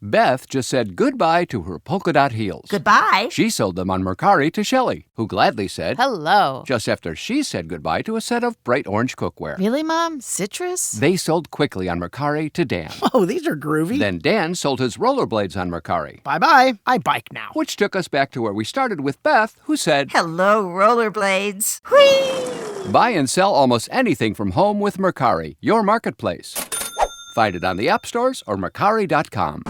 Beth just said goodbye to her polka dot heels. Goodbye? She sold them on Mercari to Shelley, who gladly said hello. Just after she said goodbye to a set of bright orange cookware. Really, Mom? Citrus? They sold quickly on Mercari to Dan. Whoa, these are groovy. Then Dan sold his rollerblades on Mercari. Bye-bye. I bike now. Which took us back to where we started with Beth, who said, Hello, rollerblades. Whee! Buy and sell almost anything from home with Mercari, your marketplace. Find it on the app stores or Mercari.com.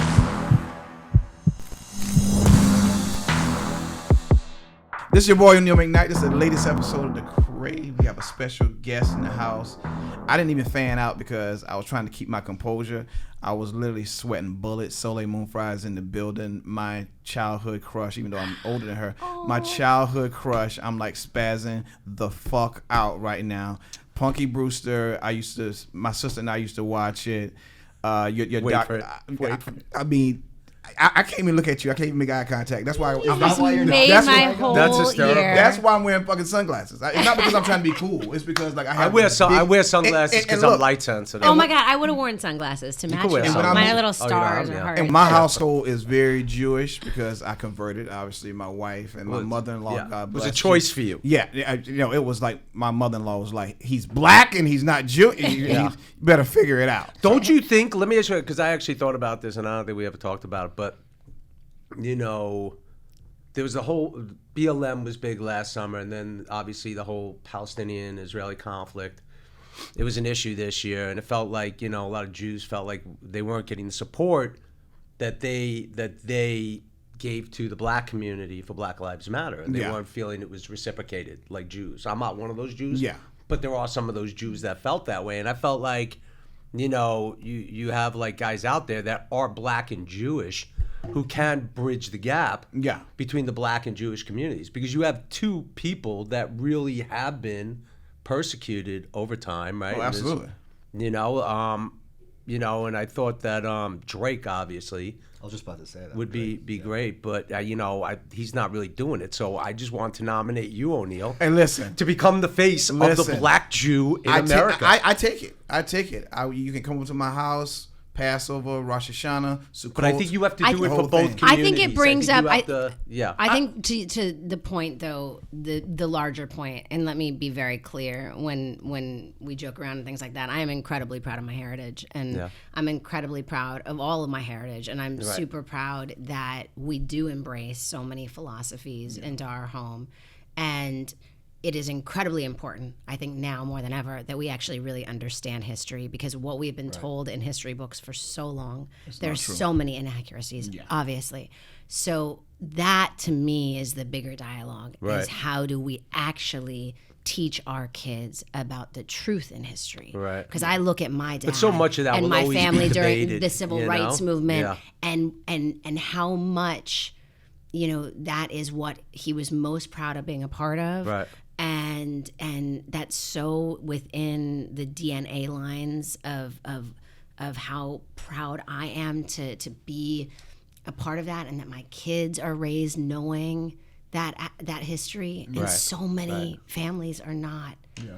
This is your boy, Neil McKnight. This is the latest episode of The Crave. We have a special guest in the house. I didn't even fan out because I was trying to keep my composure. I was literally sweating bullets. Soleil Moon Frye is in the building. My childhood crush, even though I'm older than her. My childhood crush, I'm like spazzing the fuck out right now. Punky Brewster, my sister and I used to watch it. I mean, I can't even look at you. I can't even make eye contact. That's why I'm That's my whole year. That's why I'm wearing fucking sunglasses. It's not because I'm trying to be cool. It's because like I wear sunglasses because I'm light sensitive. Oh my God, I would have worn sunglasses to match my little stars are hard. And my household is very Jewish because I converted. Obviously, my wife and my mother-in-law. God bless. It was a choice for you. Yeah, it was like my mother-in-law was like, he's black and he's not Jewish. You better figure it out. Don't you think? Let me ask you, because I actually thought about this and I don't think we ever talked about it. But there was the whole BLM was big last summer, and then obviously the whole Palestinian-Israeli conflict. It was an issue this year, and it felt like a lot of Jews felt like they weren't getting the support that they gave to the black community for Black Lives Matter, and they weren't feeling it was reciprocated like Jews. I'm not one of those Jews, but there are some of those Jews that felt that way, and I felt like you have like guys out there that are black and Jewish who can bridge the gap between the black and Jewish communities, because you have two people that really have been persecuted over time, right? Oh, absolutely. And I thought that Drake obviously I was just about to say that would be great, but he's not really doing it. So I just want to nominate you, O'Neill, and listen, to become the face of the black Jew in America. I take it. You can come to my house. Passover, Rosh Hashanah, Sukkot. But I think you have to do it for both communities. I think it brings up. I think to the point though, the larger point, and let me be very clear. When we joke around and things like that, I am incredibly proud of my heritage, and I'm incredibly proud of all of my heritage, and I'm super proud that we do embrace so many philosophies into our home, and it is incredibly important, I think now more than ever, that we actually really understand history, because what we've been told in history books for so long, there's so many inaccuracies, obviously. So that, to me, is the bigger dialogue, is how do we actually teach our kids about the truth in history? Right. Because I look at my dad but so much of that and will my always family be during debated, the civil rights movement, and how much, that is what he was most proud of being a part of. Right. And that's so within the DNA lines of how proud I am to be a part of that, and that my kids are raised knowing that history, and so many families are not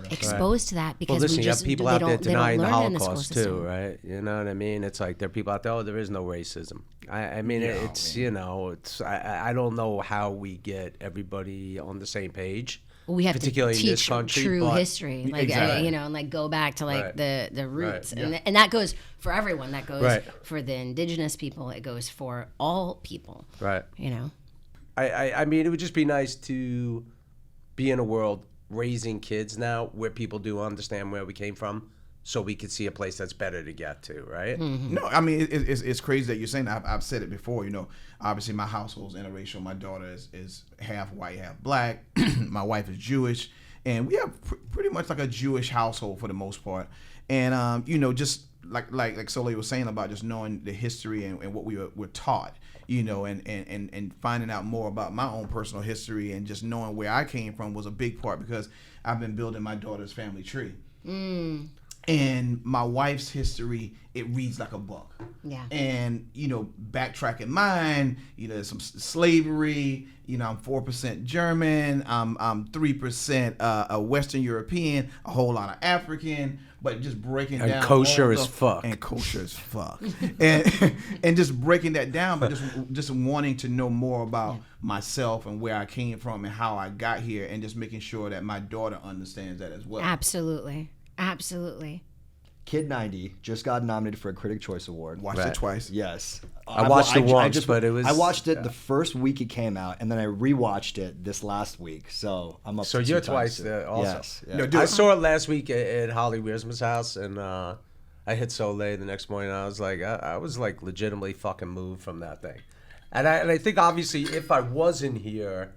exposed to that, because you have people out there denying the Holocaust too, system. right? You know what I mean? It's like there are people out there. Oh, there is no racism. I mean, I don't know how we get everybody on the same page. We have to teach true history, and like go back to like the roots, and that goes for everyone. That goes for the indigenous people. It goes for all people. Right. I mean, it would just be nice to be in a world raising kids now where people do understand where we came from, so we could see a place that's better to get to, right? Mm-hmm. No, I mean, it's crazy that you're saying that. I've said it before, obviously my household's interracial. My daughter is half white, half black. My wife is Jewish, and we have pretty much like a Jewish household for the most part. And, just like Soleil was saying about just knowing the history and what we were taught, and finding out more about my own personal history, and just knowing where I came from was a big part, because I've been building my daughter's family tree. And my wife's history, it reads like a book. Yeah. And, backtracking mine, there's some slavery, I'm 4% German, I'm 3% a Western European, a whole lot of African, but just breaking down. And kosher as fuck. And kosher as fuck. and just breaking that down, but just wanting to know more about myself and where I came from and how I got here, and just making sure that my daughter understands that as well. Absolutely. Absolutely. Kid 90 just got nominated for a Critic Choice Award. Watched it twice. Yes. I watched it once, but it was... I watched it the first week it came out, and then I rewatched it this last week. So I'm up So to you're 2 twice times. there also. Yes. Yeah. No, I saw it last week at Holly Wiersman's house, and I hit Soleil the next morning, and I was like, I was like legitimately fucking moved from that thing. And I think obviously if I wasn't here,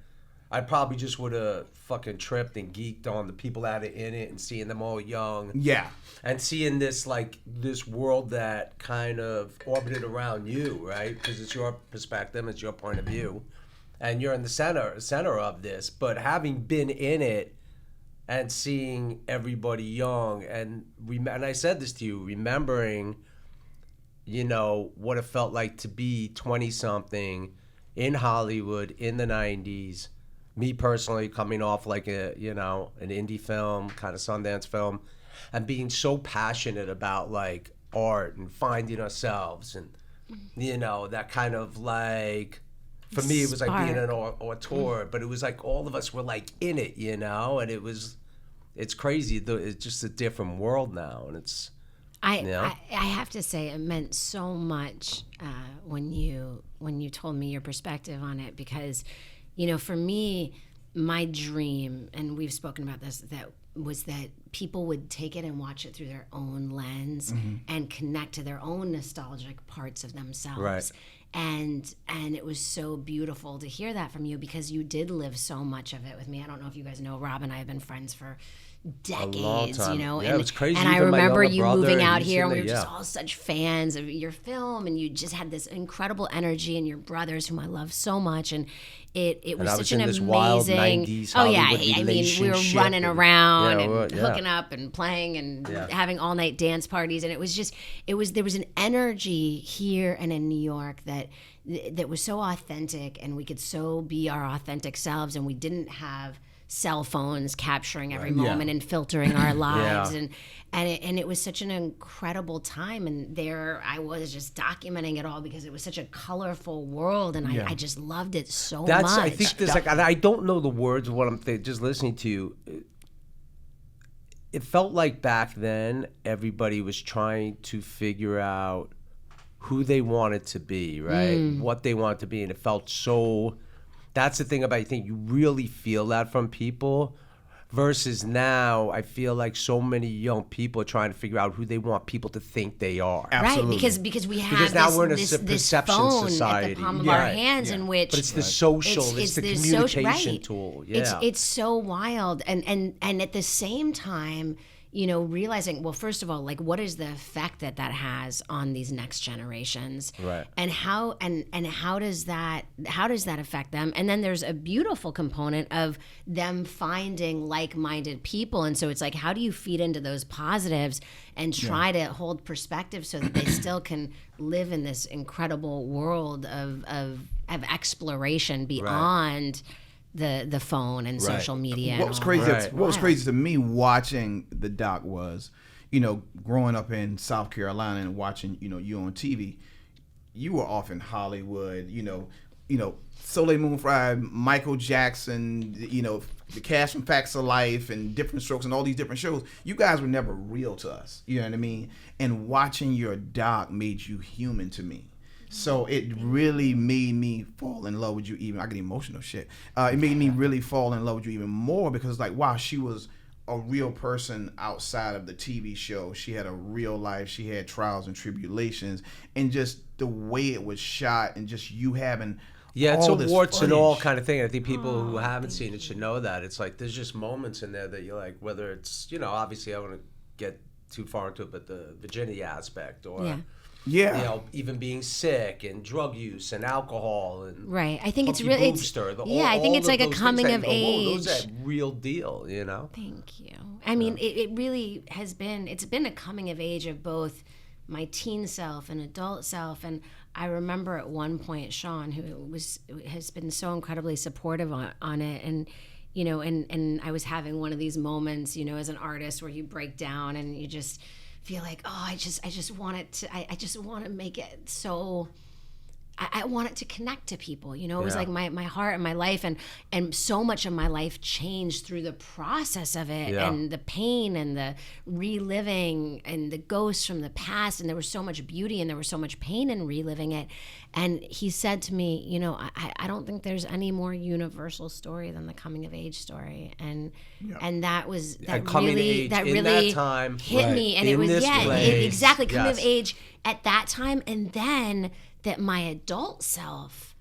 I probably just would have fucking tripped and geeked on the people that are in it and seeing them all young. Yeah. And seeing this world that kind of orbited around you, right? Because it's your perspective, it's your point of view, and you're in the center of this. But having been in it and seeing everybody young, and I said this to you, remembering, what it felt like to be 20-something in Hollywood in the 90s. Me personally, coming off like an indie film, kind of Sundance film, and being so passionate about like art and finding ourselves, and that kind of like, for me it was like being an auteur, but it was like all of us were like in it, and it's crazy. It's just a different world now, and it's. I have to say it meant so much when you told me your perspective on it, because for me, my dream, and we've spoken about this, that was that people would take it and watch it through their own lens and connect to their own nostalgic parts of themselves. Right. And it was so beautiful to hear that from you, because you did live so much of it with me. I don't know if you guys know, Rob and I have been friends for decades, Yeah, and it was crazy. And I Even my remember younger you brother, moving out he's here, and in we were it, just yeah. all such fans of your film, and you just had this incredible energy, and your brothers, whom I love so much, and it was I such was an in this wild amazing. 90s Oh yeah, Hollywood I mean we were relationship running and- around Yeah, and hooking up and playing and having all night dance parties, and there was an energy here and in New York that was so authentic, and we could so be our authentic selves, and we didn't have cell phones capturing every moment and filtering our lives, and it was such an incredible time, and there I was just documenting it all because it was such a colorful world, and I just loved it so much. I think there's and I don't know the words of what I'm just listening to you. It felt like back then everybody was trying to figure out who they wanted to be, right? What they wanted to be, and it felt so. That's the thing about, I think you really feel that from people, versus now I feel like so many young people are trying to figure out who they want people to think they are. Absolutely. Right, because we have now this, we're in a this perception phone society. at the palm of Yeah. our hands, in which But it's the social, it's the communication right. tool. Yeah. It's so wild, and at the same time, realizing, well, first of all, like, what is the effect that has on these next generations, Right? And how does that affect them? And then there's a beautiful component of them finding like-minded people, and so it's like, how do you feed into those positives and try to hold perspective so that they still can live in this incredible world of exploration beyond the phone and social media. What was crazy? What was crazy to me watching the doc was, growing up in South Carolina and watching, you on TV, you were off in Hollywood, Soleil Moon Frye, Michael Jackson, the cast from Facts of Life and Different Strokes and all these different shows. You guys were never real to us. You know what I mean? And watching your doc made you human to me. So it really made me fall in love with you even. I get emotional shit. It made me really fall in love with you even more, because it's like, wow, she was a real person outside of the TV show. She had a real life. She had trials and tribulations, and just the way it was shot, and just you having it's all a this warts and footage. all kind of thing. I think people who haven't seen it should know that. It's like there's just moments in there that you're like, whether it's, obviously I don't want to get too far into it, but the virginity aspect, or Yeah. Even being sick and drug use and alcohol and right. I think it's Punky really Brewster, I think it's like a coming of age. Those are real deal, Thank you. I mean, it really has been. It's been a coming of age of both my teen self and adult self. And I remember at one point, Sean, who has been so incredibly supportive on it, and and I was having one of these moments, as an artist where you break down and you just feel like, oh, I just want it to, I just want to make it so, I want it to connect to people, it was like my heart and my life, and so much of my life changed through the process of it, and the pain and the reliving and the ghosts from the past, and there was so much beauty and there was so much pain in reliving it. And he said to me, I don't think there's any more universal story than the coming of age story, and that was really that time, hit me, and it was exactly coming of age at that time, and then that my adult self,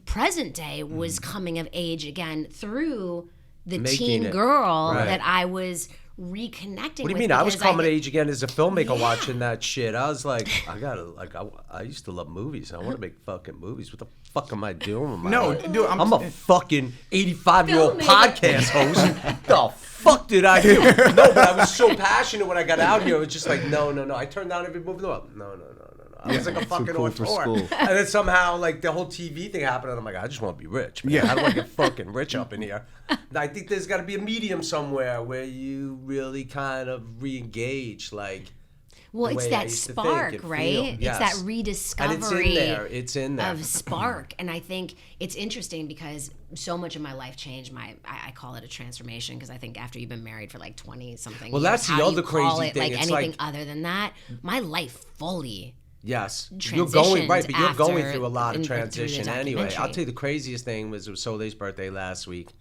present day, was coming of age again through the teen girl that I was reconnecting with. What do you mean? I was coming of age again as a filmmaker watching that shit. I was like, I used to love movies. I want to make fucking movies. What the fuck am I doing with my life? Dude, I'm a fucking 85-year-old podcast host. The fuck did I do? No, but I was so passionate when I got out here. It was just like, no. I turned down every movie. No. I was like a fucking auteur. And then somehow, like, the whole TV thing happened, and I'm like, I just want to be rich, man. How do I get fucking rich up in here? I think there's got to be a medium somewhere where you really kind of re-engage, like... Well, it's that spark, right? Yes. It's that rediscovery. And it's in there. Of spark. And I think it's interesting because so much of my life changed. I call it a transformation, because I think after you've been married for like 20 something. Well, that's the other crazy thing. Like it's anything other than that, my life fully. Yes, you're going but you're going through a lot of transition anyway. I'll tell you, the craziest thing was, it was Soleil's birthday last week.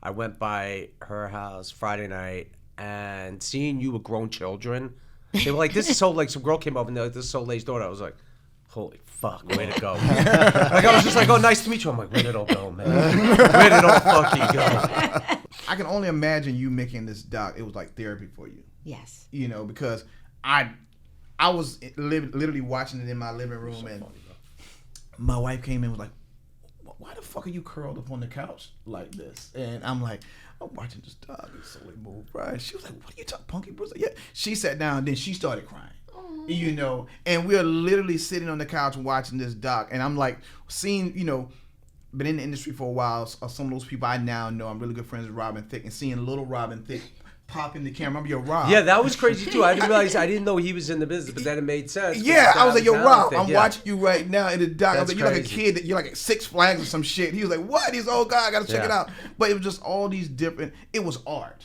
I went by her house Friday night, and seeing you with grown children, they were like, "This is so," like, some girl came over and they're like, "This is Soleil's daughter." I was like, "Holy fuck, way to go!" Like, I was just like, "Oh, nice to meet you." I'm like, "Where did it all go, man? Where did it all fucking go?" I can only imagine you making this doc. It was like therapy for you. Yes. Because I was literally watching it in my living room, and my wife came in and was like, "Why the fuck are you curled up on the couch like this?" And I'm like, "I'm watching this dog. It's Soleil Moon Frye." She was like, "What are you talking, Punky Brewster?" Yeah. She sat down, and then she started crying. Aww. And we're literally sitting on the couch watching this doc, and I'm like, seeing, been in the industry for a while. Some of those people I now know, I'm really good friends with Robin Thicke, and seeing little Robin Thicke pop in the camera. Remember, yo, Rob. Yeah, that was crazy too. I didn't know he was in the business, but then it made sense. Yeah, I was like, yo, Rob, I'm watching you right now in the doc. I was like, you're like a kid, you're like at Six Flags or some shit. He was like, what? He's, oh God, I gotta check it out. But it was just all these different, it was art.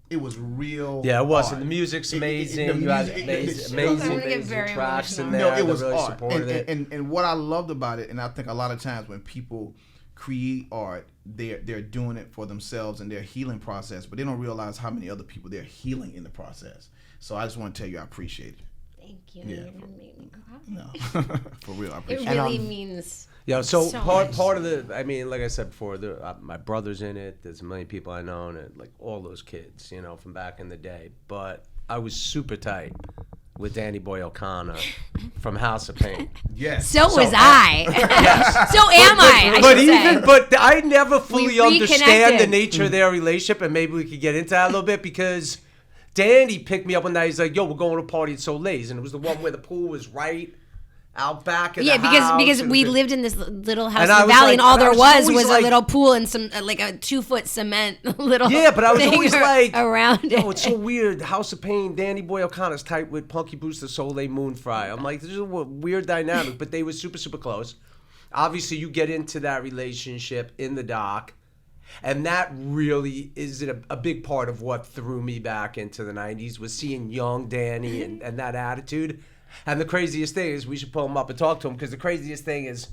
It was real. Yeah, it was. art. And the music's amazing. You had amazing tracks in there. No, it was really art. And what I loved about it, and I think a lot of times when people create art, they're doing it for themselves and their healing process, but they don't realize how many other people they're healing in the process. So I just want to tell you, I appreciate it. Thank you. Yeah, You made me cry. No, for real, I appreciate it. It really means. Yeah, so part much. of the, I mean, like I said before, my brother's in it. There's a million people I know, and like all those kids, from back in the day. But I was super tight with Danny Boy O'Connor from House of Pain. Yes. So was I. Yes. So am I. But I never fully understand the reconnected. nature of their relationship, and maybe we could get into that a little bit, because Danny picked me up one night. He's like, "Yo, we're going to a party at Soleil's," and it was the one where the pool was right out back in the house. because we lived in this little house And in I the was valley, like- and all and I there was was always a like- little pool and some like a 2-foot cement little. Yeah, but I was thing always like, around it. "Oh, it's so weird. House of Pain, Danny Boy O'Connor's tight with Punky Brewster, Soleil Moon Frye." I'm like, this is a weird dynamic, but they were super, super close. Obviously, you get into that relationship in the doc, and that really is a big part of what threw me back into the 90s, was seeing young Danny and that attitude. And the craziest thing is, we should pull him up and talk to him, because the craziest thing is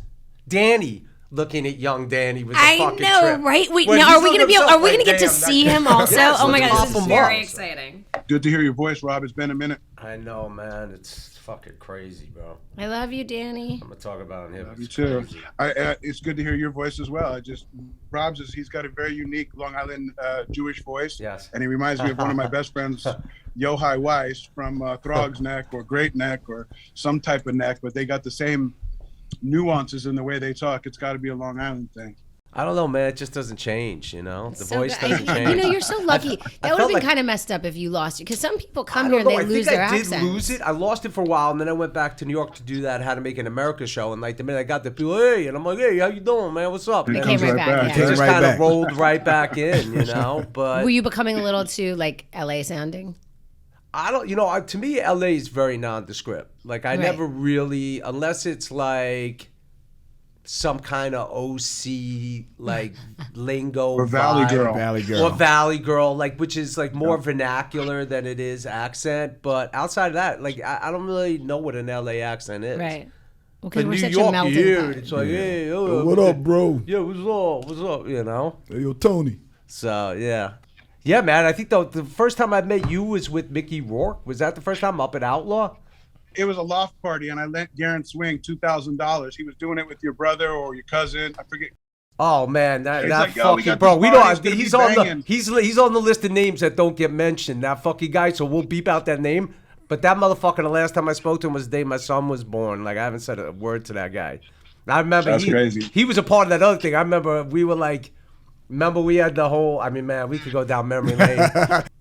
Danny looking at young Danny with the fucking trip. Right? Wait, When now he's are we looking gonna himself get to "Damn, see that- him also? Yes, oh my let's God, pop this is him very up." exciting. Good to hear your voice, Rob. It's been a minute. I know, man. It's fucking crazy, bro. I love you, Danny. I'm gonna talk about him. You too. It's good to hear your voice as well. He's got a very unique Long Island Jewish voice. Yes. And he reminds me of one of my best friends, Yohai Weiss from Throg's Neck or Great Neck or some type of neck, but they got the same nuances in the way they talk. It's got to be a Long Island thing. I don't know, man. It just doesn't change, you know? The voice good. doesn't change. You're so lucky. That would have been kind of messed up if you lost it. Because some people come here and they lose their accent. I think I did lose it. I lost it for a while, and then I went back to New York to do that How to Make an America show. And like the minute I got the people, hey, and I'm like, hey, how you doing, man? What's up? And it came right back. It just kind of rolled right back in, you know? But were you becoming a little too like LA sounding? I don't, to me, LA is very nondescript. Like I never really, unless it's like some kind of OC like lingo or Valley Girl. Or Valley Girl, like which is like more vernacular than it is accent. But outside of that, like I don't really know what an LA accent is. Right. Okay, But we're New such York, a melting you hear pot. it, it's like, hey, What up, bro? Yeah, what's up, you know? Hey, yo, Tony. So, yeah. Yeah, man, I think the first time I met you was with Micky Ward. Was that the first time up at Outlaw? It was a loft party, and I lent Garen Swing $2,000. He was doing it with your brother or your cousin. I forget. Oh man, that like, yo, fucking we bro. We don't. party, He's on the he's on the list of names that don't get mentioned. That fucking guy. So we'll beep out that name. But that motherfucker. The last time I spoke to him was the day my son was born. Like I haven't said a word to that guy. I remember That's crazy. He was a part of that other thing. I remember we were like. Remember we had the whole. I mean, man, we could go down memory lane.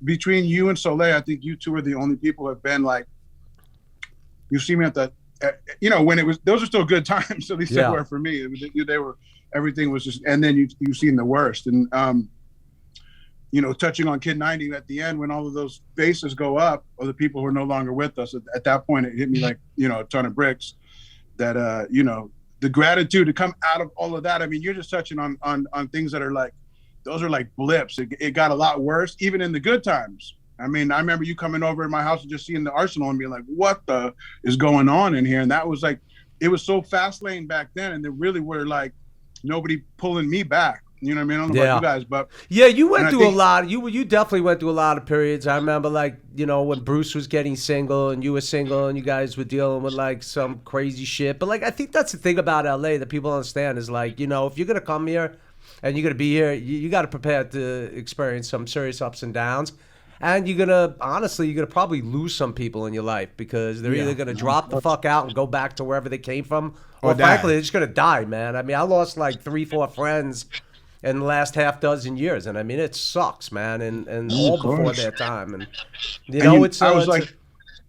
Between you and Soleil, I think you two are the only people who have been like. You see me at the, when it was, those are still good times. At least they were for me. They were, everything was just, and then you've seen the worst. And, touching on Kid 90 at the end, when all of those faces go up, or the people who are no longer with us, at that point, it hit me like, a ton of bricks that, the gratitude to come out of all of that. I mean, you're just touching on things that are like, those are like blips. It got a lot worse, even in the good times. I mean, I remember you coming over in my house and just seeing the arsenal and being like, what the is going on in here? And that was like, it was so fast lane back then. And there really were like nobody pulling me back. You know what I mean? I don't know about you guys, but. Yeah, you went through a lot. You definitely went through a lot of periods. I remember like, when Bruce was getting single and you were single and you guys were dealing with like some crazy shit. But like, I think that's the thing about LA that people understand is like, if you're going to come here and you're going to be here, you got to prepare to experience some serious ups and downs. And you're gonna probably lose some people in your life because they're either gonna drop the fuck out and go back to wherever they came from, or frankly, they're just gonna die, man. I mean, I lost like 3-4 friends in the last half dozen years, and I mean, it sucks, man, and all before their time. And I was like,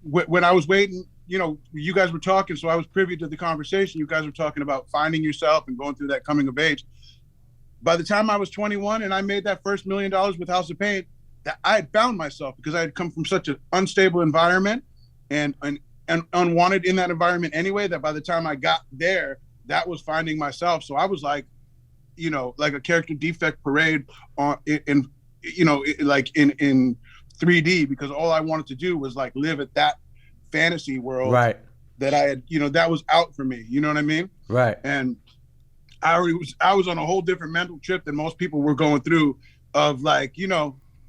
when I was waiting, you guys were talking, so I was privy to the conversation. You guys were talking about finding yourself and going through that coming of age. By the time I was 21 and I made that first $1 million with House of Pain, that I had found myself because I had come from such an unstable environment and unwanted in that environment anyway, that by the time I got there, that was finding myself. So I was like, like a character defect parade in 3D, because all I wanted to do was like live at that fantasy world that I had, that was out for me. You know what I mean? Right. And I was on a whole different mental trip than most people were going through of like,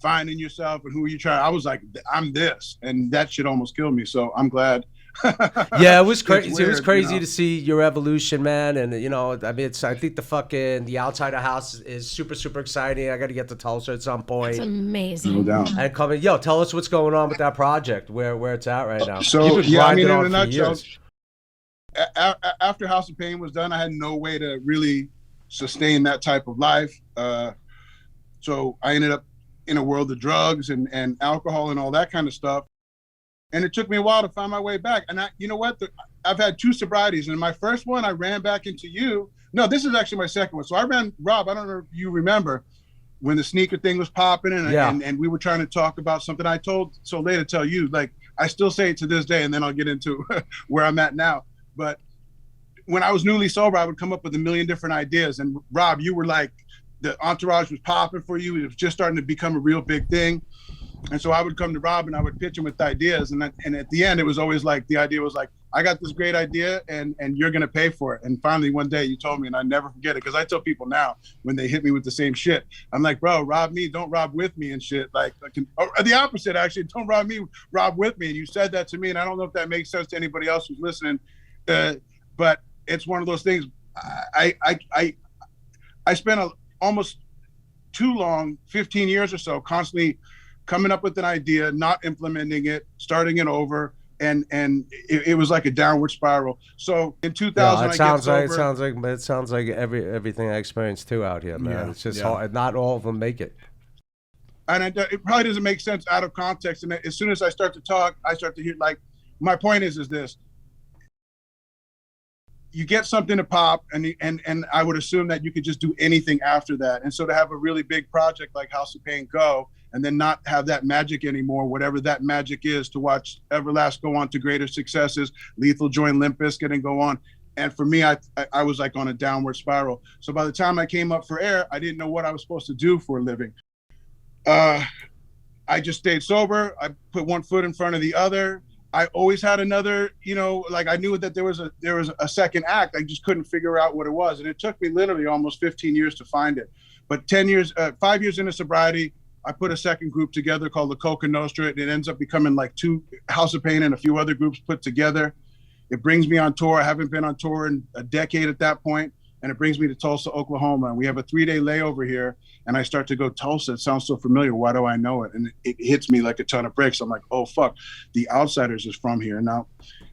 finding yourself and who you try. I was like, I'm this, and that shit almost killed me. So I'm glad. Yeah, it was crazy. It was crazy to see your evolution, man. And I mean, I think the outside of house is super, super exciting. I got to get to Tulsa at some point. It's amazing. No doubt. And tell us what's going on with that project, where it's at right now. So I mean, in a nutshell, after House of Pain was done, I had no way to really sustain that type of life. So I ended up in a world of drugs and alcohol and all that kind of stuff. And it took me a while to find my way back. And I've had 2 sobrieties. And my first one, I ran back into you. No, this is actually my second one. So I ran, Rob, I don't know if you remember when the sneaker thing was popping and we were trying to talk about something. I told Soleil to tell you, like, I still say it to this day, and then I'll get into where I'm at now. But when I was newly sober, I would come up with a million different ideas. And Rob, you were like, the entourage was popping for you. It was just starting to become a real big thing. And so I would come to Rob and I would pitch him with ideas. And at the end, it was always like, the idea was like, I got this great idea and you're going to pay for it. And finally, one day you told me, and I never forget it, because I tell people now when they hit me with the same shit, I'm like, bro, rob me, don't rob with me and shit. Like, or the opposite, actually, don't rob me, rob with me. And you said that to me. And I don't know if that makes sense to anybody else who's listening. But it's one of those things. I spent almost too long, 15 years or so, constantly coming up with an idea, not implementing it, starting it over, and it was like a downward spiral. So in 2000, it sounds like everything I experienced too out here, man. It's just hard. Not all of them make it. And it probably doesn't make sense out of context. And as soon as I start to talk, I start to hear, like, my point is this. You get something to pop, and I would assume that you could just do anything after that. And so to have a really big project like House of Pain go, and then not have that magic anymore, whatever that magic is, to watch Everlast go on to greater successes, Lethal join Limp Bizkit and go on. And for me, I was like on a downward spiral. So by the time I came up for air, I didn't know what I was supposed to do for a living. I just stayed sober. I put one foot in front of the other. I always had another, like I knew that there was a second act. I just couldn't figure out what it was. And it took me literally almost 15 years to find it. But 5 years into sobriety, I put a second group together called the Coca Nostra. It ends up becoming like two, House of Pain and a few other groups put together. It brings me on tour. I haven't been on tour in a decade at that point. And it brings me to Tulsa, Oklahoma. And we have a 3-day layover here. And I start to go, Tulsa, it sounds so familiar. Why do I know it? And it hits me like a ton of bricks. I'm like, oh, fuck. The Outsiders is from here. Now,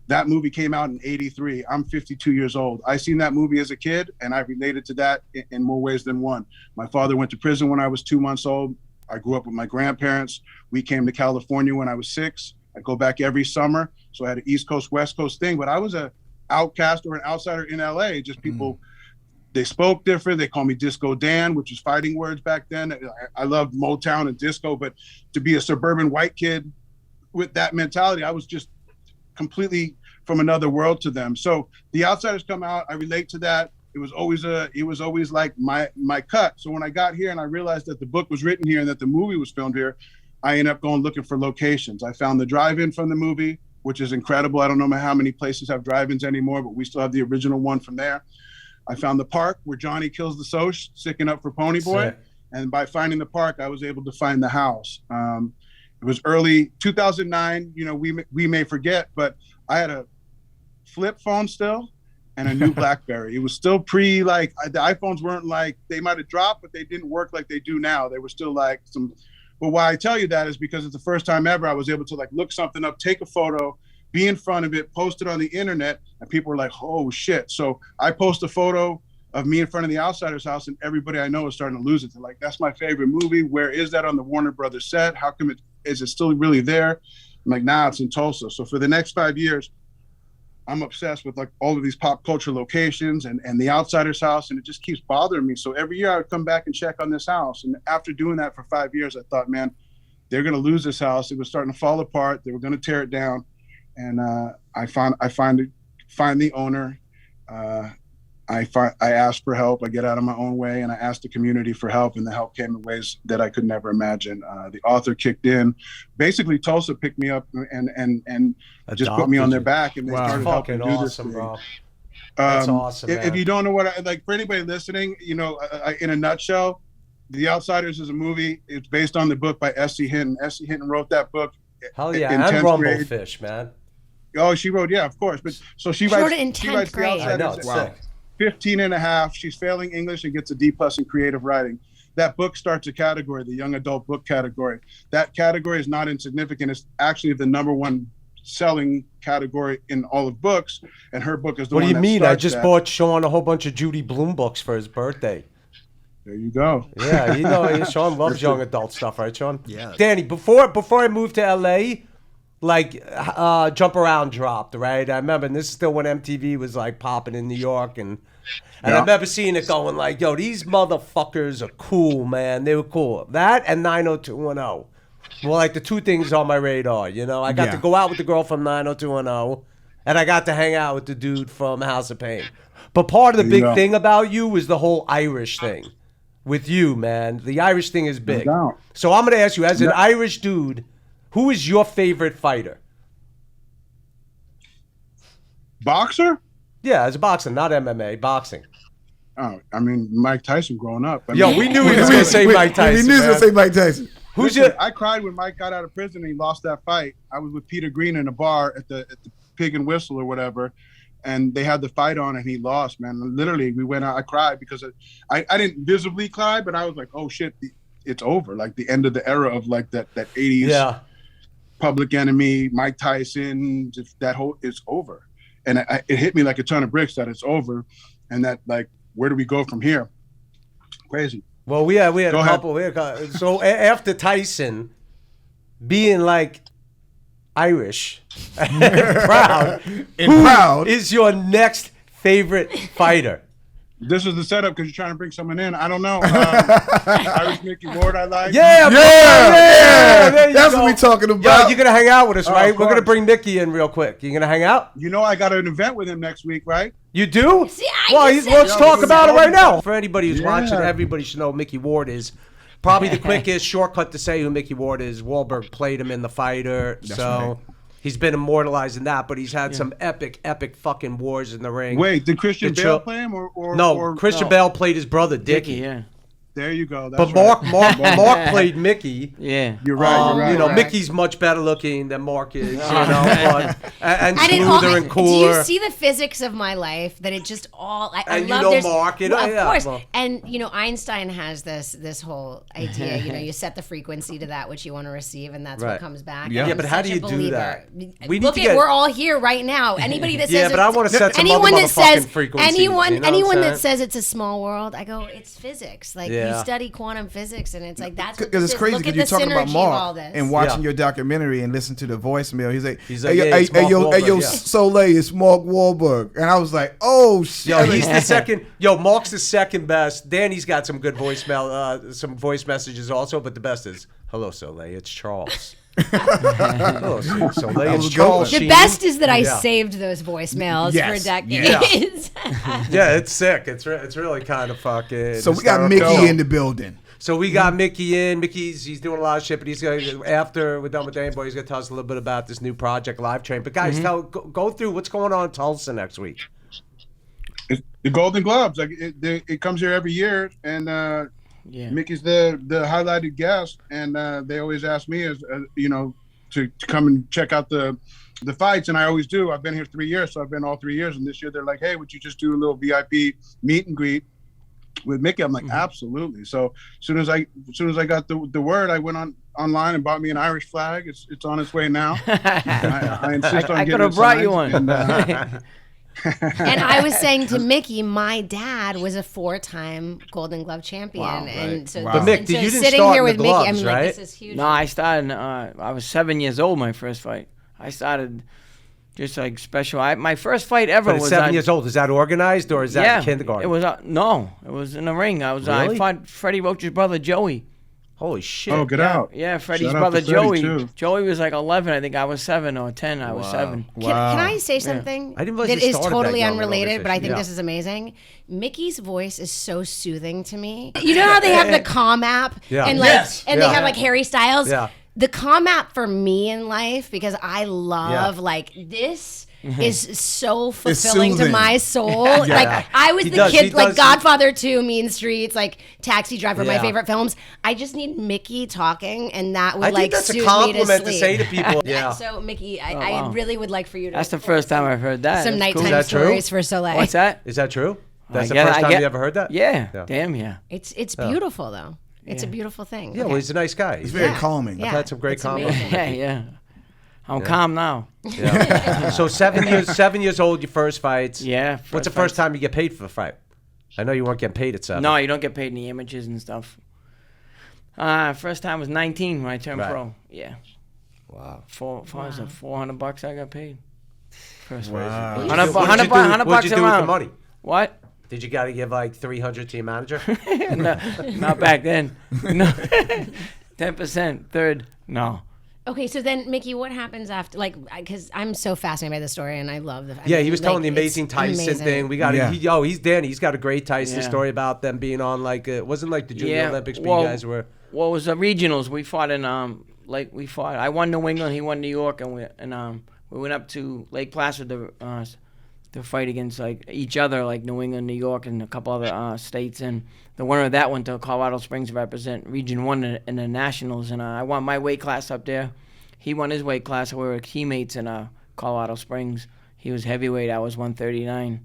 that movie came out in '83. I'm 52 years old. I seen that movie as a kid, and I related to that in more ways than one. My father went to prison when I was 2 months old. I grew up with my grandparents. We came to California when I was 6. I go back every summer. So I had an East Coast, West Coast thing, but I was an outcast or an outsider in LA. Just people, they spoke different. They called me Disco Dan, which was fighting words back then. I loved Motown and disco, but to be a suburban white kid with that mentality, I was just completely from another world to them. So the Outsiders come out. I relate to that. It was always like my cut. So when I got here and I realized that the book was written here and that the movie was filmed here, I ended up going looking for locations. I found the drive-in from the movie, which is incredible. I don't know how many places have drive-ins anymore, but we still have the original one from there. I found the park where Johnny kills the Soch, sticking up for Ponyboy. And by finding the park, I was able to find the house. It was early 2009. We may forget, but I had a flip phone still and a new BlackBerry. It was still the iPhones weren't like, they might have dropped, but they didn't work like they do now. They were still like some, but why I tell you that is because it's the first time ever I was able to like look something up, take a photo, be in front of it, post it on the internet, and people were like, oh shit. So I post a photo of me in front of the Outsiders house, and everybody I know is starting to lose it. They're like, that's my favorite movie. Where is that on the Warner Brothers set? How come is it still really there? I'm like, nah, it's in Tulsa. So for the next 5 years, I'm obsessed with like all of these pop culture locations and the Outsiders house, and it just keeps bothering me. So every year I would come back and check on this house. And after doing that for 5 years, I thought, man, they're going to lose this house. It was starting to fall apart. They were going to tear it down. And I find the owner. I asked for help. I get out of my own way, and I asked the community for help, and the help came in ways that I could never imagine. The author kicked in. Basically, Tulsa picked me up and just put me on their back, and they started helping do this thing. Bro. That's awesome. If you don't know what like for anybody listening, in a nutshell, The Outsiders is a movie. It's based on the book by S.C. Hinton. S.C. Hinton wrote that book. Hell yeah, and Rumblefish, man. Oh, she wrote, yeah, of course. But so she wrote it in 10th grade. I know, it's sick. 15 and a half. She's failing English and gets a D+ in creative writing. That book starts a category, the young adult book category. That category is not insignificant. It's actually the #1 selling category in all of books, and her book is the one that starts that. What do you mean? I just bought Sean a whole bunch of Judy Blume books for his birthday. There you go. Yeah, Sean loves young adult stuff, right, Sean? Yeah. Danny, before I moved to LA, like Jump Around dropped, right? I remember, and this is still when MTV was like popping in New York, and I remember seeing it going like, yo, these motherfuckers are cool, man. They were cool. That and 90210 were like the two things on my radar, I got to go out with the girl from 90210, and I got to hang out with the dude from House of Pain. But part of the big thing about you was the whole Irish thing. with you, man. The Irish thing is big. No doubt. So I'm going to ask you, as an Irish dude, who is your favorite fighter? Boxer? Yeah, as a boxer, not MMA, boxing. Oh, I mean, Mike Tyson growing up. I Yo, mean, we knew he was going to say Mike Tyson. We knew he was going to say Mike Tyson. Who's listen, your... I cried when Mike got out of prison and he lost that fight. I was with Peter Green in a bar at the Pig and Whistle or whatever, and they had the fight on and he lost, man. Literally, we went out. I cried because I didn't visibly cry, but I was like, oh shit, it's over. Like the end of the era of like that 80s Public Enemy, Mike Tyson, that whole, it's over. And it hit me like a ton of bricks that it's over, and that like, where do we go from here? Crazy. Well, we had a couple. So after Tyson, being like Irish and proud, who is your next favorite fighter? This is the setup because you're trying to bring someone in. I don't know. Irish Micky Ward, I like. Yeah. That's what we're talking about. Yo, you're gonna hang out with us, right? Of We're gonna course. bring Micky in real quick. You gonna hang out? You know, I got an event with him next week, right? You do? See, Let's talk about it right now. For anybody who's Yeah. watching, everybody should know who Micky Ward is. Probably the quickest shortcut to say who Micky Ward is. Wahlberg played him in The Fighter, so he's been immortalized in that. But he's had some epic fucking wars in the ring. Wait, did Christian Bale play him or no? Christian Bale played his brother Dickie. Yeah. There you go. But That's Mark played Mickey. Yeah. You're right. You're right. You know, right. Mickey's much better looking than Mark is. You know, and smoother and cooler. Do you see the physics of my life? That it just all. I And love you know there's- Mark, Well, of course. well. And you know, Einstein has this whole idea. You know, you set the frequency to that which you want to receive, and that's Right. what comes back. Yeah. And Yeah, I'm but how do such you a do believer. that? We need Look to at get- we're all here right now. Anybody that says Yeah, but I want to set some anyone other that says motherfucking frequencies. anyone you know anyone what I'm that says it's a small world, I go, it's physics. Like Yeah. you study quantum physics, and it's like that's what Because this it's is. crazy Look because at you're the talking about synergy of all Mark this. and watching your documentary and listening to the voicemail. He's like, yeah, it's Mark Wahlberg, yeah. Soleil, it's Mark Wahlberg. And I was like, oh, shit. Yo, he's the second. Yo, Mark's the second best. Danny's got some good voicemail, some voice messages also, but the best is, hello, Soleil, it's Charles. Hello, Soleil, it's Charles. The Sheen. best is that I Yeah. saved those voicemails Yes, for decades. Yeah, it's sick. It's really kind of fucking. So we got hysterical. Mickey in the building. So we got Mickey in. He's doing a lot of shit, but he's gonna, after we're done with Danny Boy, he's gonna tell us a little bit about this new project, Live Train. But guys, go through what's going on in Tulsa next week. It's the Golden Globes. Like it comes here every year, and Mickey's the highlighted guest, and they always ask me as you know to come and check out the fights, and I always do. I've been here 3 years, so I've been all 3 years, and this year they're like, hey, would you just do a little VIP meet and greet with Mickey? I'm like, absolutely. So as soon as I got the word, I went online and bought me an Irish flag. It's on its way now. I insist on I getting could have it brought signed, you one. and, And I was saying to Mickey, my dad was a 4-time Golden Glove champion, Wow, and right. so, Wow. But Mick, and so you didn't sitting start here in with the Mickey, gloves, I mean, like, right? this is huge. No, I started. I was 7 years old. My first fight. I started just like special. My first fight ever But at was 7 on- years old. Is that organized or is that in kindergarten? It was no. It was in the ring. I Really? fought Freddie Roach's brother Joey. Holy shit! oh, get out. Yeah, Freddie's Shout out brother to Freddie, Joey. too. Joey was like 11. I think I was 7 or 10. I was 7. Can I say something I didn't realize that you is started totally that young in unrelated, but I think organization. this is amazing? Mickey's voice is so soothing to me. You know how they have the Calm app? Yeah. And like Yes. and they have like Harry Styles? Yeah. The Calm app for me in life, because I love like this is so fulfilling to soothing. my soul. Like I was He the does- he kid, like does- Godfather 2, Mean Streets, like Taxi Driver, my Yeah. favorite films. I just need Mickey talking, and that would I like think that's soothe a compliment me to to sleep. say to people. Yeah. So Mickey, I wow. really would like for you to. That's the first time I've heard that. some That's cool. nighttime Is that true? stories for Soleil. What's that? Is that true? That's I the get- first I time get- you ever heard that? Yeah. Yeah. Damn, yeah. It's beautiful though. It's a beautiful thing. Yeah, well, he's a nice guy. It's very Yeah. calming. Yeah. I've had some great It's comments. amazing. Yeah, yeah. I'm calm now. Yeah. So 7 years old, your first fights. Yeah. What's the first time you get paid for the fight? I know you weren't getting paid at 7. No, you don't get paid in the images and stuff. First time was 19 when I turned Right. pro. Yeah. Wow. Was it $400 I got paid? First Wow. fight. What did you 100 do bucks with the around. money? What? Did you got to give like 300 to your manager? No, not back then. No. 10%. Third. No. Okay, so then, Mickey, what happens after? Like, because I'm so fascinated by the story, and I love the. He was telling the amazing Tyson thing. We got he's Danny. He's got a great Tyson story about them being on it wasn't like the Junior Olympics, but you guys were. Well, it was the regionals. We fought in I won New England, he won New York, and we went up to Lake Placid to fight against each other, like New England, New York, and a couple other states. And the winner of that went to Colorado Springs to represent Region 1 in the Nationals. And I won my weight class up there. He won his weight class. We were teammates in Colorado Springs. He was heavyweight. I was 139.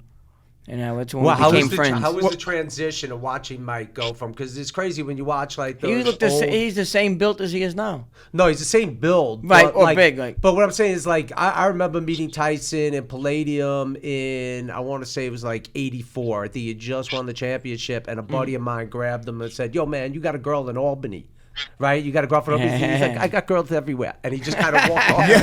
And that's when we became friends. How was the transition of watching Mike go from? Because it's crazy when you watch those. He's the same built as he is now. No, he's the same build, right? Or big, But what I'm saying is, I remember meeting Tyson in Palladium in, I want to say it was '84. I think he had just won the championship, and a buddy of mine grabbed him and said, "Yo, man, you got a girl in Albany." Right, you got a girlfriend. He's like, I got girls everywhere, and he just kind of walked off. He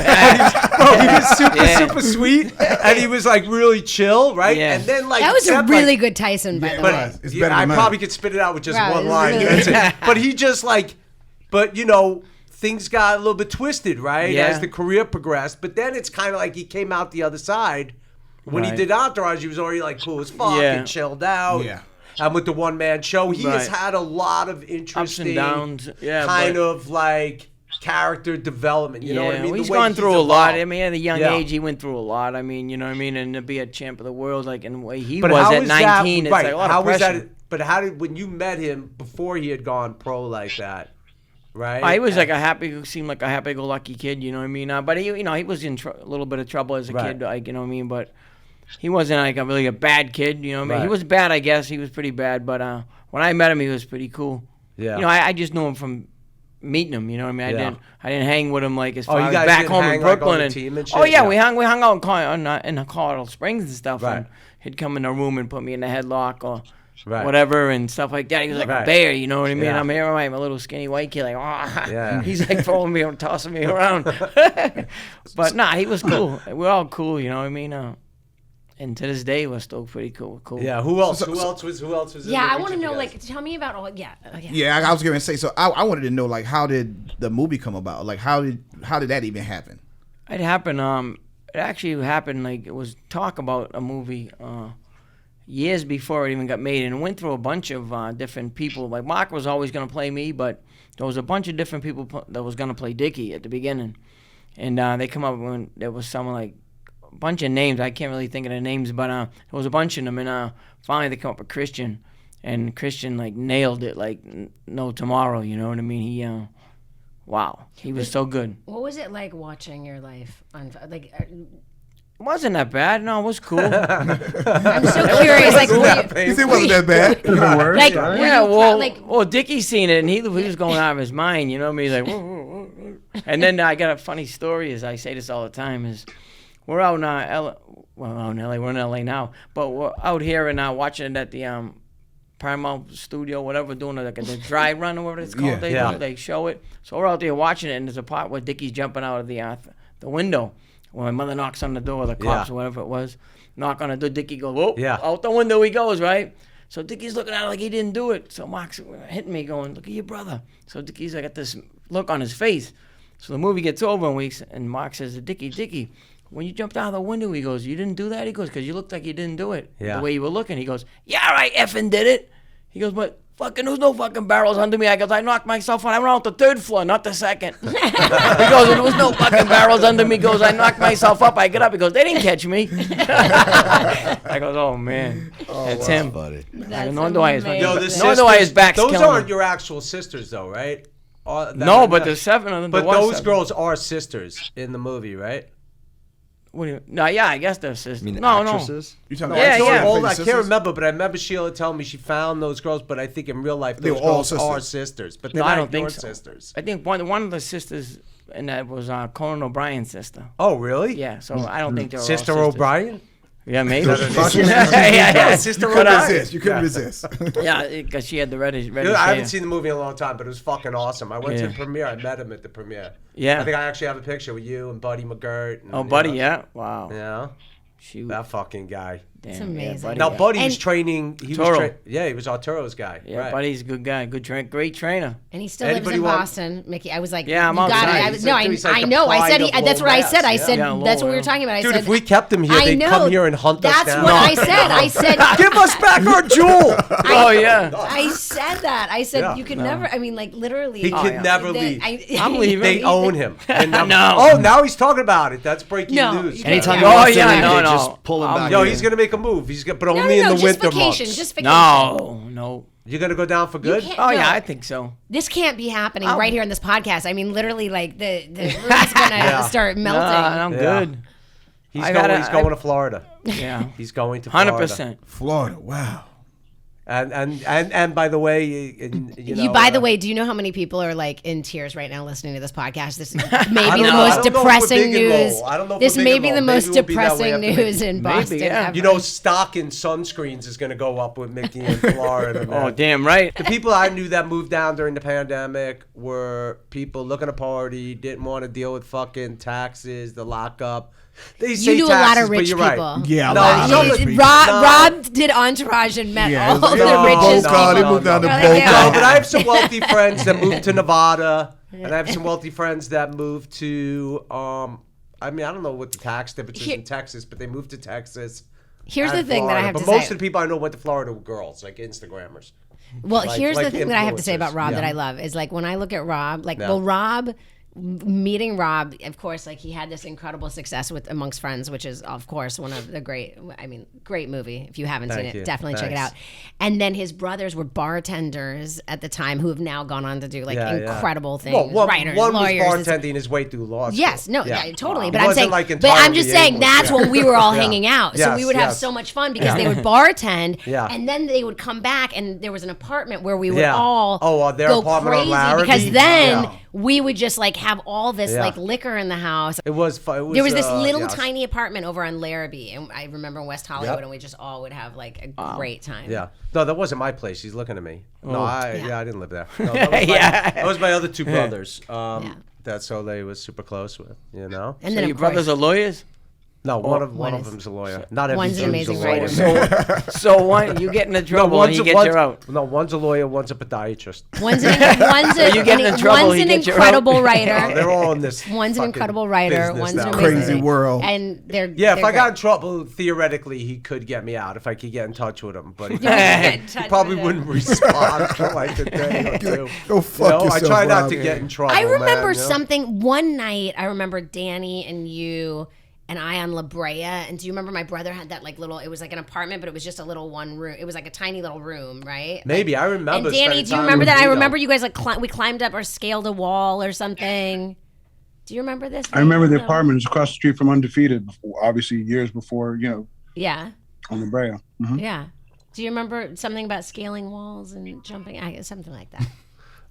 was super sweet, and he was really chill, right? Yeah. And then that was a really good Tyson, by the way. It's better than mine. Probably could spit it out with just one line. Really but he just things got a little bit twisted, right? Yeah. As the career progressed, but then it's kind of like he came out the other side. When he did Entourage, he was already cool as fuck and chilled out. Yeah. And with the one-man show, he has had a lot of interesting ups and downs, kind of character development. You know what I mean? He's gone through a lot. I mean, at a young age, he went through a lot. I mean, you know what I mean? And to be a champ of the world, in the way he was at 19, it's a lot of pressure. But when you met him before he had gone pro like that, right? He was seemed like a happy-go-lucky kid, you know what I mean? But he was in a little bit of trouble as a kid, you know what I mean? But he wasn't really a bad kid, you know what I mean? Right. He was bad, I guess. He was pretty bad, but when I met him, he was pretty cool. Yeah. I just knew him from meeting him, you know what I mean? I didn't hang with him as far as guys back home in Brooklyn. On the team and shit? We hung out in the Colorado Springs and stuff. Right. And he'd come in the room and put me in the headlock or whatever and stuff like that. He was like a bear, you know what I mean? I'm here, I'm a little skinny white kid, he's throwing me and tossing me around. But he was cool. We're all cool, you know what I mean? And to this day, we're still pretty cool. Yeah. Who else? Who else was? Yeah, I want to know. Tell me about all. Yeah. Yeah, I was going to say. So I wanted to know, how did the movie come about? How did that even happen? It happened. It actually happened. It was talk about a movie years before it even got made, and it went through a bunch of different people. Mark was always going to play me, but there was a bunch of different people that was going to play Dickie at the beginning, and they come up when there was someone a bunch of names. I can't really think of the names, but there was a bunch of them, and finally they come up with Christian, and Christian nailed it no tomorrow. You know what I mean? He wow, he was so good. What was it like watching your life It wasn't that bad. No, it was cool. I'm so curious. It wasn't that bad. Well, Dickie's seen it, and he was going out of his mind. You know what I mean? He's and then I got a funny story. As I say this all the time, is we're out in LA. Well, out in LA. We're in LA now, but we're out here and watching it at the Paramount Studio, whatever, doing the dry run or whatever it's called. They show it. So we're out there watching it, and there's a part where Dickie's jumping out of the window. When my mother knocks on the door, the cops or whatever it was, knock on the door, Dickie goes, out the window he goes, right? So Dickie's looking at it like he didn't do it. So Mark's hitting me going, look at your brother. So Dickie's got this look on his face. So the movie gets over and Mark says to Dickie, when you jumped out of the window, he goes, you didn't do that? He goes, because you looked like you didn't do it. The way you were looking. He goes, yeah, I effing did it. He goes, but there was no fucking barrels under me. I goes, I knocked myself out. I went out the third floor, not the second. He goes, there was no fucking barrels under me. He goes, I knocked myself up. I get up. He goes, they didn't catch me. I goes, oh, man. That's him. Funny. No wonder why his back's those killing aren't him. your actual sisters, though, right? No, but there's 7 of them. But those girls are sisters in the movie, right? What do you? No, yeah, I guess they're sisters. You mean actresses? You talking about I can't remember, but I remember Sheila telling me she found those girls, but I think in real life those girls are sisters. But they're not your sisters. I think one of the sisters, and that was Conan O'Brien's sister. Oh, really? Yeah, so I don't think they were Sister all sisters. O'Brien? Yeah, maybe. Sister O'Brien. You couldn't resist. Yeah, because she had the reddish I haven't seen the movie in a long time, but it was fucking awesome. I went to the premiere. I met him at the premiere. Yeah. I think I actually have a picture with you and Buddy McGirt. And, Buddy, yeah. Wow. Yeah. Shoot. That fucking guy. It's amazing. Buddy, Now, Buddy was training. He Toro. was he was Arturo's guy. Yeah, right. Buddy's a good guy, great trainer. And he still lives in Boston, Mickey. I was like, yeah, I'm you got outside. it. I know. I said that's what I said. I said that's what we were talking about. I Dude, said if we kept him here, they'd come here and hunt us down. That's what I said. I said, give us back our jewel. I said that. I said you could never. I mean, like literally, he could never leave. I'm leaving. They own him. No. Oh, now he's talking about it. That's breaking news. Anytime Yeah. he wants to Oh, yeah, leave, no, they no. just pull him back. Yo, in. he's gonna make a move. But no, only in the just winter vacation, months. just vacation. No. You're gonna go down for good? can't- Oh No. yeah, I think so. This can't be happening right here in this podcast. I mean, literally, like the room's gonna start melting. I'm good. He's going to Florida. Yeah, He's going to Florida. 100%. Florida, wow. And by the way, you know, By the way, do you know how many people are like in tears right now listening to this podcast? This may be the know. I most don't know if we're depressing big and news. low. I don't know if This we're may big be and the low. most Maybe we'll be that way depressing after news in Boston yeah. ever. You know, stock in sunscreens is going to go up with Mickey in Florida. Man. Oh, damn right. The people I knew that moved down during the pandemic were people looking to party, didn't want to deal with fucking taxes, the lockup. They say You knew taxes, a lot of but rich you're people. Right. Yeah, a No, lot some of of rich the- people. Rob did Entourage and met all it was the like richest Boca, people. they moved down to They're Boca. like, No, yeah. but I have some wealthy friends that moved to Nevada, and I have some wealthy friends that moved to. I mean, I don't know what the tax difference is in Texas, but they moved to Texas. Here's the and thing that I Florida. have to But most say. of the people I know went to Florida were girls, like Instagrammers. Well, like- here's like the thing that I have to say about influencers. Rob that Yeah. I love is like when I look at Rob, like, Yeah. well, Rob, meeting Rob, of course, like he had this incredible success with Amongst Friends, which is, of course, one of the great movie. If you haven't seen Thank it, you. definitely check it out. Thanks. And then his brothers were bartenders at the time who have now gone on to do like incredible things, Well, writers, one lawyers. was bartending his way through law school. Yes, no, yeah, totally. It But I'm wasn't, saying, like, but I'm just entirely saying English, that's yeah. when we were all Yeah. hanging out. So Yes, we would have yes. so much fun because they would bartend, Yeah. and then they would come back, and there was an apartment where we would Yeah. all their go apartment on crazy Larrabee? because then Yeah. we would just like have all this Yeah. like liquor in the house. It was fun. There was this little yes. tiny apartment over on Larrabee, and I remember in West Hollywood, Yep. and we just all would have like a great time. Yeah. No, that wasn't my place. He's looking at me. No, Oh. I didn't live there. No, that was my other two brothers. That Soleil was super close with, you know. And So then your of course, brothers are lawyers? No, one of one is- them's a lawyer. Not every one's an Jew's a amazing lawyer. writer. So one, you get into trouble and you get you out. No, one's a lawyer, one's a podiatrist. One's you get in trouble, one's he an gets you out. incredible writer. Oh, they're all in this. One's an fucking incredible writer. business One's now. an amazing Crazy world. And they're Yeah, if they're I got in great. trouble, theoretically, he could get me out if I could get in touch with him. But he get in touch probably with him. wouldn't respond for like a day or two. Go fuck I yourself, try not Rob. to get in trouble. I remember man, you know? something one night. I remember Danny and you and I on La Brea. And do you remember my brother had that like little? It was like an apartment, but it was just a little one room. It was like a tiny little room, right? Maybe I remember. And Danny, spending do you time remember with that? I Vito. remember you guys like we climbed up or scaled a wall or something. Do you remember this? I remember the No. apartment was across the street from Undefeated, before, obviously years before, Yeah, on the Brea. Mhm. yeah. Do you remember something about scaling walls and jumping? Something like that.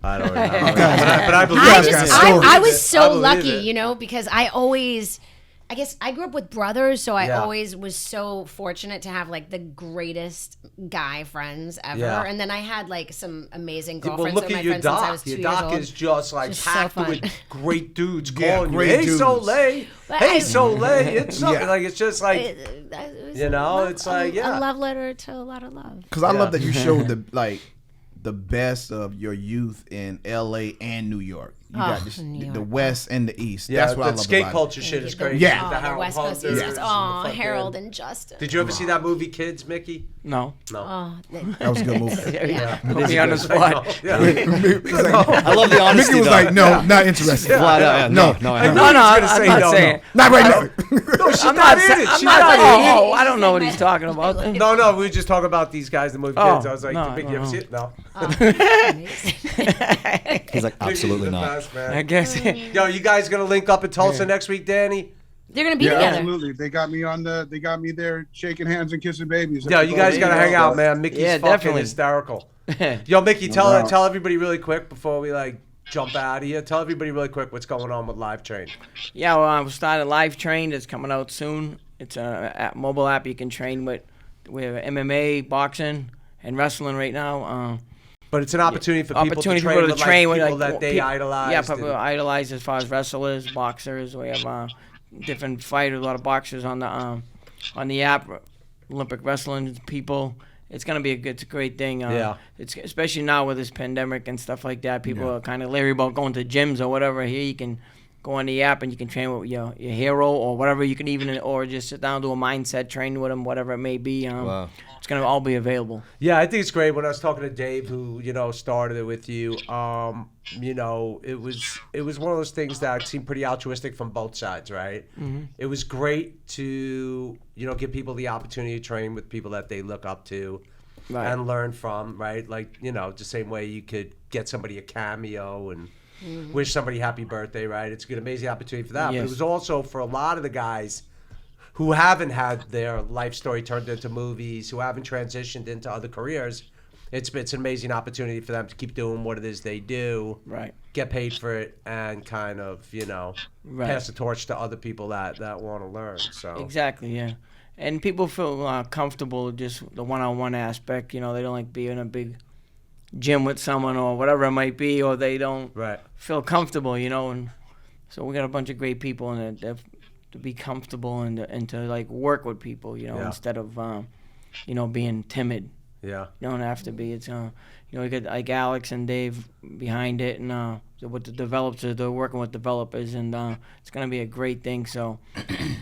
I don't remember. but I believe I it. just, got stories. I was I so believe lucky, it. you know, because I guess I grew up with brothers, so I Yeah. always was so fortunate to have like the greatest guy friends ever. Yeah. And then I had like some amazing Well, girlfriends look that were at my your friends since I doc. was 2 Your years doc old. is just like Just so packed fun. with great dudes Yeah, calling you, great "Hey, dudes. Soleil, But hey, I- Soleil." It's something Yeah. like it's just like It was you a know, love- it's like, yeah. a love letter to a lot of love. Because I Yeah. love that you showed the best of your youth in L.A. and New York. You got New the York. West and the East. yeah. That's what I that love skate about culture shit is crazy. Yeah. With the The Harold West Coast Hunters East and Coast. the Oh, fucking- Harold and Justin. Did you ever see that movie Kids, Mickey? No. No. Oh, it. That was a good movie. Put me on the spot. Yeah. I love the honesty. Mickey was though. like, no, not interested. Flat out, yeah. No, no, I I haven't. know No, he was I'm gonna say not no, saying. Not right now. No, she's I'm not not. in it. I'm She's not. not in it. Oh, I don't know what he's talking about. No, we were just talking about these guys, the movie Oh, Kids. I was like, no, Mickey, no, you ever no. see it? No. He's like, absolutely Mickey's the not. best, man. I guess. Yo, you guys gonna link up in Tulsa next week, Danny? they're gonna be Yeah, together. absolutely. They got me there shaking hands and kissing babies. Yo, you guys gotta hang out, man. Mickey's Yeah, fucking definitely. hysterical. Yo, Mickey, tell Wow. tell everybody really quick before we like jump out of here. Tell everybody really quick what's going on with Live Train. Yeah, well, we started Live Train. It's coming out soon. It's a mobile app you can train with. We have MMA, boxing, and wrestling right now. But it's an opportunity for people Opportunity to for train people with to train like, with people like that they people- idolize. Yeah, people idolize as far as wrestlers, boxers. We have different fighters, a lot of boxers on the app. Olympic wrestling people. It's gonna be it's a great thing. It's especially now with this pandemic and stuff like that. People are kind of leery about going to gyms or whatever. Here you can go on the app and you can train with your hero or whatever. You can or just sit down, do a mindset, train with them, whatever it may be. It's gonna all be available. Yeah, I think it's great. When I was talking to Dave, who started it with you, it was one of those things that seemed pretty altruistic from both sides, right? Mm-hmm. It was great to give people the opportunity to train with people that they look up to, right, and learn from, right? Like the same way you could get somebody a cameo and wish somebody happy birthday, right? It's an amazing opportunity for that. Yes. But it was also for a lot of the guys who haven't had their life story turned into movies, who haven't transitioned into other careers. It's an amazing opportunity for them to keep doing what it is they do, right? Get paid for it, and kind of pass the torch to other people that want to learn. So exactly, yeah. And people feel comfortable just the one-on-one aspect. They don't like being in a big gym with someone or whatever it might be, or they don't feel comfortable, And so we got a bunch of great people in it to be comfortable and to like work with people, instead of being timid. Yeah, you don't have to be. It's we got like Alex and Dave behind it, and with the developers, they're working with developers, and it's gonna be a great thing. So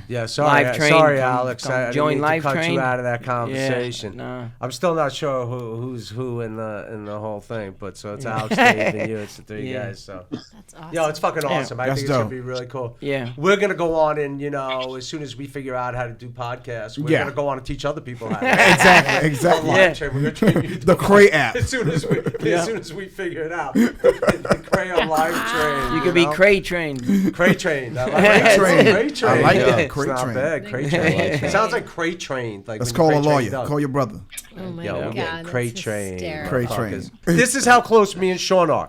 yeah, sorry, Alex, I join didn't mean to cut you out of that conversation. Yeah, I'm still not sure who's who in the whole thing, but so it's Alex, Dave, and you. It's the three guys. So that's awesome. It's fucking awesome. I think it's gonna be really cool. Yeah, we're gonna go on and as soon as we figure out how to do podcasts, we're gonna go on and teach other people how to. Exactly. We're gonna train you the Cray app. As soon as we figure it out, the Cray on live train. You could be Cray trained. Cray trained. I like Cray trained. I like that. Cray trained. Not bad. Cray trained. It sounds like Cray trained. Like let's call a lawyer. Call your brother. Oh my God. Cray trained. Cray trained. This is how close me and Sean are.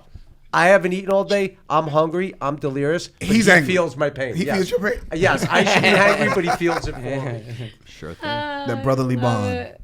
I haven't eaten all day. I'm hungry. I'm delirious. He feels my pain. He feels your pain. Yes, I should be hungry, but he feels it for me. Sure thing. That brotherly bond.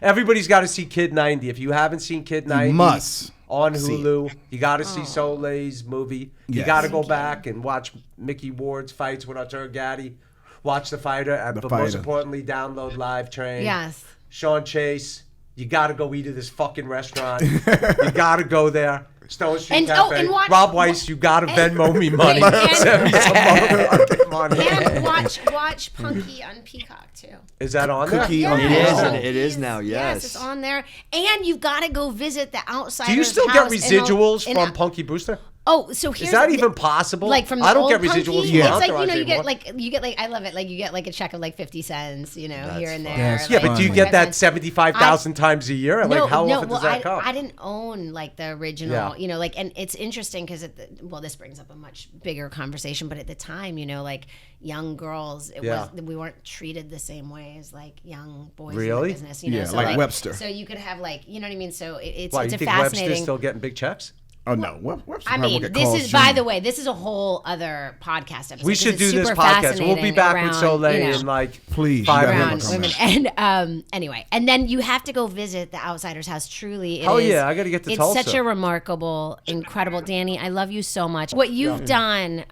Everybody's got to see Kid 90. If you haven't seen Kid 90, you must on Hulu. You got to see Soleil's movie. You got to go back and watch Micky Ward's fights with Artur Gatti. Watch The Fighter, but most importantly, download Live Train. Yes. Sean Chase, you got to go eat at this fucking restaurant. You got to go there. Stone Street Cafe. And watch, Rob Weiss, you got to Venmo me money. Send me some motherfucking money. And watch Punky on Peacock, too. Is that on there? It is now, yes. Yes, it's on there. And you've got to go visit the Outsiders. Do you still get residuals from Punky Brewster? Oh, so here's is that even possible? Like from the I don't old get residuals. Punky, from it's Entourage you get anymore. I love it. Like you get like a check of like 50 cents, here and there. Yes, yeah, but do you get that 75,000 times a year? Like how often does that come? I didn't own like the original, and it's interesting because this brings up a much bigger conversation. But at the time, like young girls, we weren't treated the same way as like young boys in the business. So like Webster. So you could have like, you know what I mean. So it's you a think fascinating. Webster's still getting big checks? Oh no! Webster I mean, this is by the way, this is a whole other podcast episode. We should do this podcast. We'll be back with Soleil in like please 5 around minutes. Women. And anyway, and then you have to go visit the Outsiders House. Truly, yeah, I got to get to Tulsa. It's such a remarkable, incredible. Danny, I love you so much. What you've done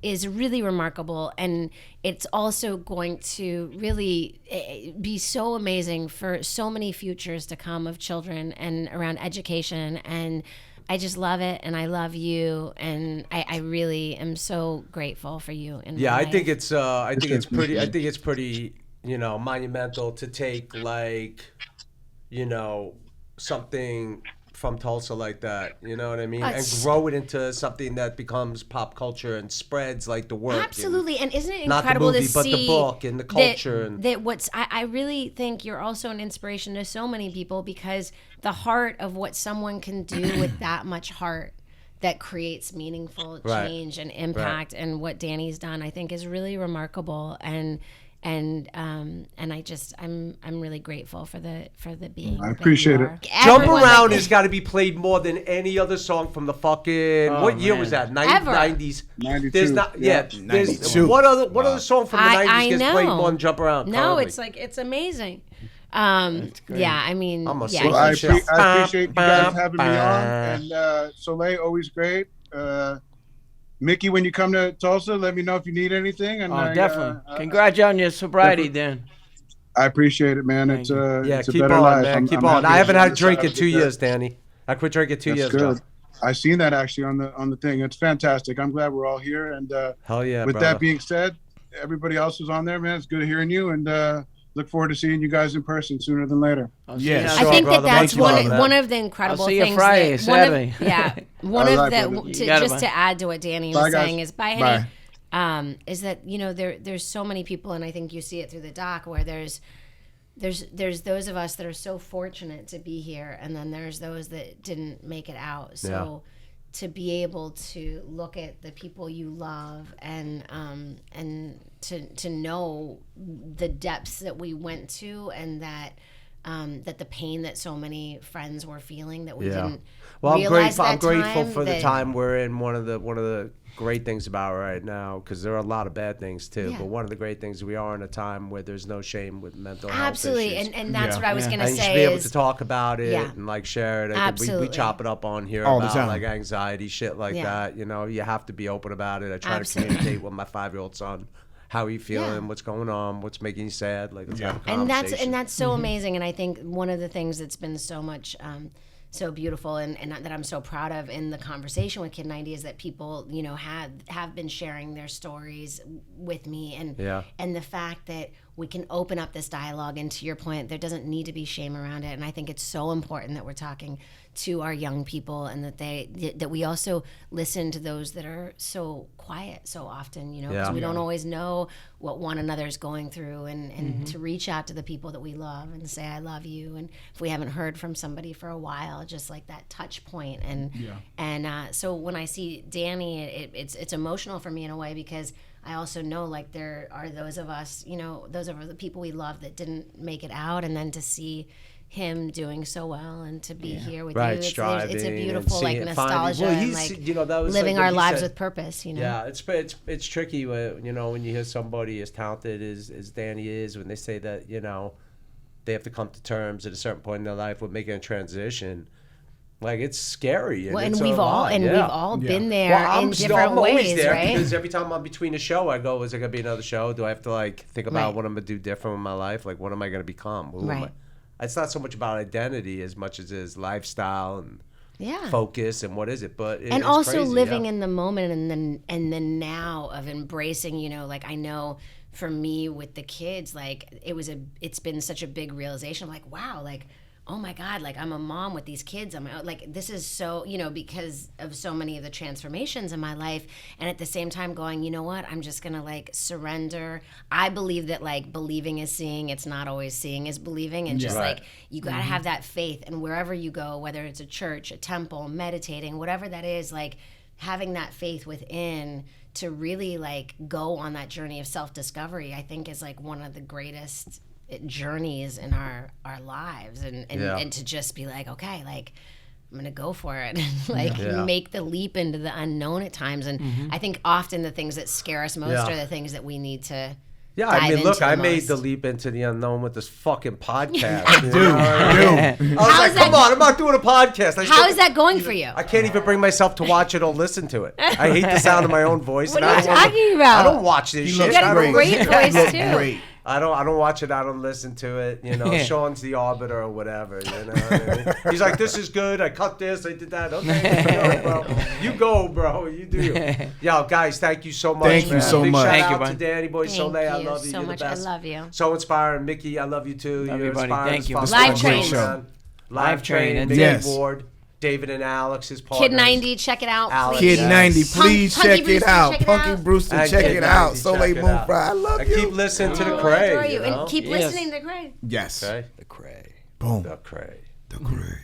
is really remarkable, and it's also going to really be so amazing for so many futures to come of children and around education. And I just love it, and I love you, and I really am so grateful for you. I think it's pretty monumental to take something from Tulsa like that, you know what I mean, and grow it into something that becomes pop culture and spreads like the work. Absolutely, and isn't it incredible not the movie, to but see the book and the culture I really think you're also an inspiration to so many people, because the heart of what someone can do with that much heart that creates meaningful change and impact, and what Danny's done, I think is really remarkable. And I'm really grateful for the being. I appreciate it. Jump Around has got to be played more than any other song from the fucking what year was that? 90s. 92. There's not 92. What other song from the 90s gets know. played more than Jump Around? No, currently? it's amazing. I mean, I'm a Well, I appreciate you guys having me on, and Soleil, always great. Micky, when you come to Tulsa, let me know if you need anything. And definitely. Congrats on your sobriety, Dan. I appreciate it, man. It's keep a better on, life. man. Keep on. I haven't had a drink in 2 years, Danny. I quit drinking 2 years ago. I seen that actually on the thing. It's fantastic. I'm glad we're all here. And hell yeah. With brother. that being said, everybody else who's on there, man, it's good hearing you, and look forward to seeing you guys in person sooner than later. Yes, I think that's one of the incredible things. I'll see you Friday, Saturday. Just to add to what Danny was saying is is that there's so many people, and I think you see it through the doc, where there's those of us that are so fortunate to be here, and then there's those that didn't make it out. So to be able to look at the people you love and to know the depths that we went to, and that the pain that so many friends were feeling that we didn't realize I'm grateful for the time we're in. One of the great things about right now, because there are a lot of bad things too, but one of the great things, we are in a time where there's no shame with mental health issues. and that's what I was going to say. And you should be able to talk about it and like share it. Absolutely. We chop it up on here all about the time. like anxiety, shit like that. You have to be open about it. I try to communicate with my 5-year-old son. How are you feeling? What's going on? What's making you sad? Like, let's have a conversation. And that's so amazing. And I think one of the things that's been so much so beautiful and that I'm so proud of in the conversation with Kid 90 is that people have been sharing their stories with me, and the fact that we can open up this dialogue, and to your point, there doesn't need to be shame around it. And I think it's so important that we're talking to our young people, and that we also listen to those that are so quiet so often, because we don't always know what one another is going through, and to reach out to the people that we love and say, I love you. And if we haven't heard from somebody for a while, just like that touch point. And so when I see Danny, it's emotional for me in a way, because I also know like there are those of us, those are the people we love that didn't make it out, and then to see him doing so well and to be here with you, it's a beautiful like nostalgia and like living our lives with purpose. Yeah, it's tricky when when you hear somebody as talented as Danny is, when they say that they have to come to terms at a certain point in their life with making a transition. Like, it's scary. And we've all been there in different ways, there, right? Because every time I'm between a show, I go, is there going to be another show? Do I have to, like, think about what I'm going to do different with my life? Like, what am I going to become? It's not so much about identity as much as it is lifestyle and focus and what is it. But and also crazy, living in the moment and the now of embracing, like, I know for me with the kids, like, it's been such a big realization. I'm like, wow, like, oh my God, like I'm a mom with these kids. I'm like, this is so, because of so many of the transformations in my life. And at the same time going, you know what, I'm just going to like surrender. I believe that like believing is seeing. It's not always seeing is believing. And just like, you got to have that faith. And wherever you go, whether it's a church, a temple, meditating, whatever that is, like having that faith within to really like go on that journey of self-discovery, I think is like one of the greatest journeys in our lives, and to just be like, okay, like I'm gonna go for it and like make the leap into the unknown at times. And I think often the things that scare us most are the things that we need to I mean, look, I made the leap into the unknown with this fucking podcast. Dude. I was like, come on, I'm not doing a podcast. How is that going for you? I can't even bring myself to watch it or listen to it. I hate the sound of my own voice. What are you talking about? I don't watch this shit. You got a great voice too. Great. I don't watch it. I don't listen to it. Sean's the arbiter or whatever. He's like, this is good. I cut this. I did that. Okay, bro. You go, bro. You do you. Yo, guys, thank you so much. Thank you so Big much. Shout out to Danny Boy Soleil. I love you. So You're much. the best. I love you. So inspiring, Mickey. I love you too. Love You're you, buddy. inspiring. Thank you. Live Train. Live Train. Micky Ward. David and Alex's partners. Kid 90, check it out. Alex, please. Kid 90, please check it out. Punky Brewster, check it out. Soleil Moon Frye, I love you. Keep listening to the Cray. And keep listening to the Cray. Yes. Okay. The Cray. Boom. The Cray. The Cray.